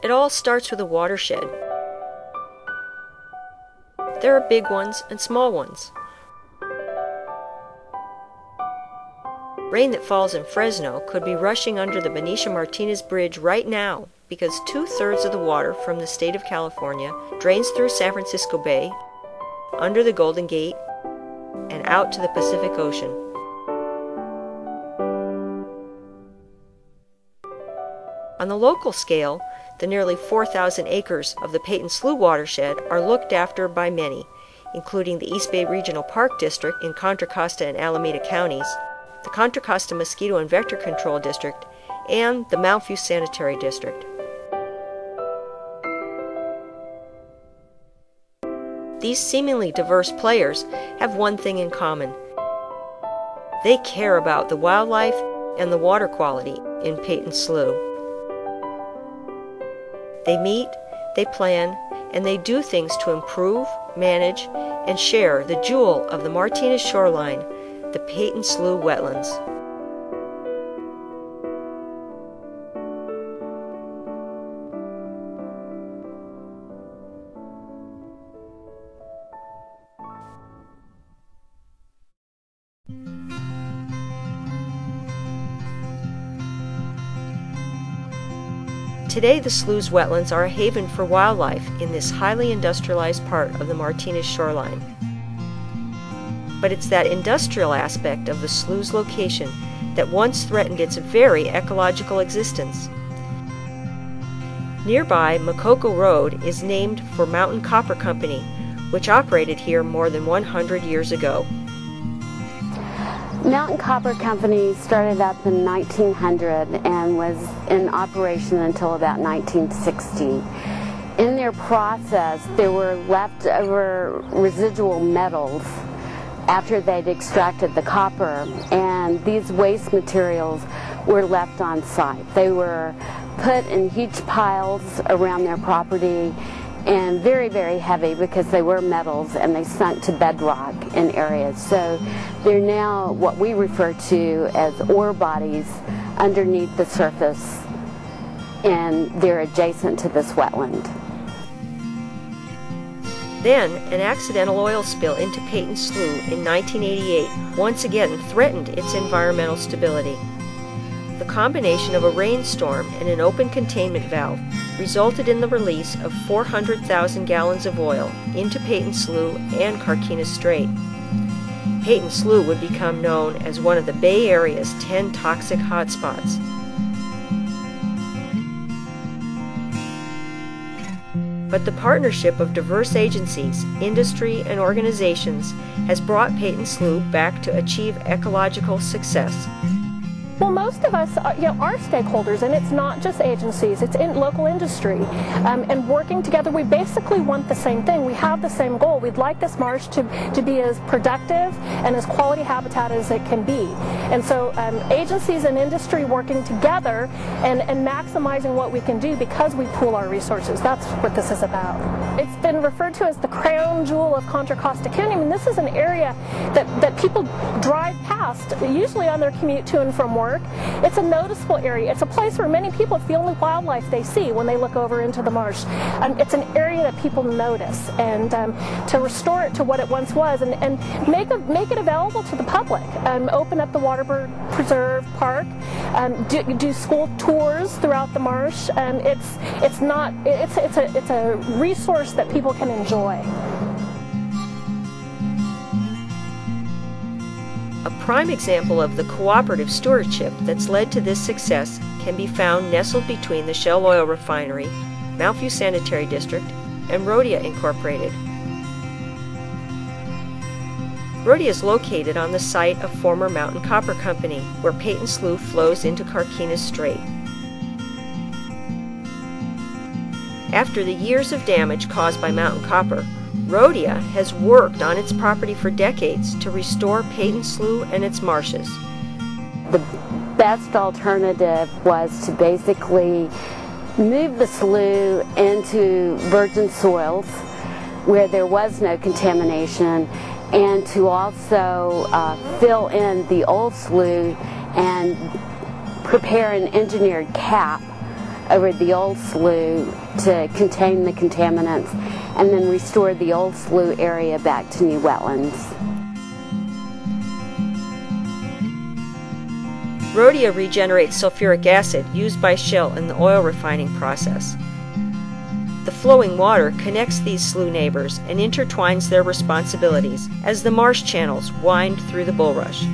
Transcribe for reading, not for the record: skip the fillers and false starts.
It all starts with a watershed. There are big ones and small ones. Rain that falls in Fresno could be rushing under the Benicia Martinez Bridge right now because 2/3 of the water from the state of California drains through San Francisco Bay, under the Golden Gate, and out to the Pacific Ocean. On the local scale, the nearly 4,000 acres of the Peyton Slough watershed are looked after by many, including the East Bay Regional Park District in Contra, Costa, and Alameda counties, the Contra Costa Mosquito and Vector Control District, and the Mount View Sanitary District. These seemingly diverse players have one thing in common. They care about the wildlife and the water quality in Peyton Slough. They meet, they plan, and they do things to improve, manage, and share the jewel of the Martinez shoreline, the Peyton Slough Wetlands. Today, the Slough's wetlands are a haven for wildlife in this highly industrialized part of the Martinez shoreline. But it's that industrial aspect of the Slough's location that once threatened its very ecological existence. Nearby, Makoko Road is named for Mountain Copper Company, which operated here more than 100 years ago. Mountain Copper Company started up in 1900 and was in operation until about 1960. In their process, there were leftover residual metals after they'd extracted the copper, and these waste materials were left on site. They were put in huge piles around their property, and very, very heavy because they were metals and they sunk to bedrock in areas. So they're now what we refer to as ore bodies underneath the surface, and they're adjacent to this wetland. Then, an accidental oil spill into Peyton Slough in 1988 once again threatened its environmental stability. The combination of a rainstorm and an open containment valve resulted in the release of 400,000 gallons of oil into Peyton Slough and Carquinez Strait. Peyton Slough would become known as one of the Bay Area's 10 toxic hotspots. But the partnership of diverse agencies, industry, and organizations has brought Peyton Slough back to achieve ecological success. Well, most of us are stakeholders, and it's not just agencies, it's in local industry. And working together, we basically want the same thing. We have the same goal. We'd like this marsh to be as productive and as quality habitat as it can be. And so agencies and industry working together and maximizing what we can do because we pool our resources. That's what this is about. It's been referred to as the crown jewel of Contra Costa County. I mean, this is an area that people drive past, usually on their commute to and from work. It's a noticeable area. It's a place where many people, it's the only wildlife they see when they look over into the marsh. It's an area that people notice, and to restore it to what it once was and make it available to the public. Open up the Waterbird Preserve Park, do school tours throughout the marsh. It's a resource that people can enjoy. A prime example of the cooperative stewardship that's led to this success can be found nestled between the Shell Oil Refinery, Mount View Sanitary District, and Rhodia Incorporated. Rhodia is located on the site of former Mountain Copper Company, where Peyton Slough flows into Carquinez Strait. After the years of damage caused by Mountain Copper, Rhodia has worked on its property for decades to restore Peyton Slough and its marshes. The best alternative was to basically move the slough into virgin soils where there was no contamination, and to also fill in the old slough and prepare an engineered cap over the old slough to contain the contaminants, and then restored the old slough area back to new wetlands. Rhodia regenerates sulfuric acid used by Shell in the oil refining process. The flowing water connects these slough neighbors and intertwines their responsibilities as the marsh channels wind through the bulrush.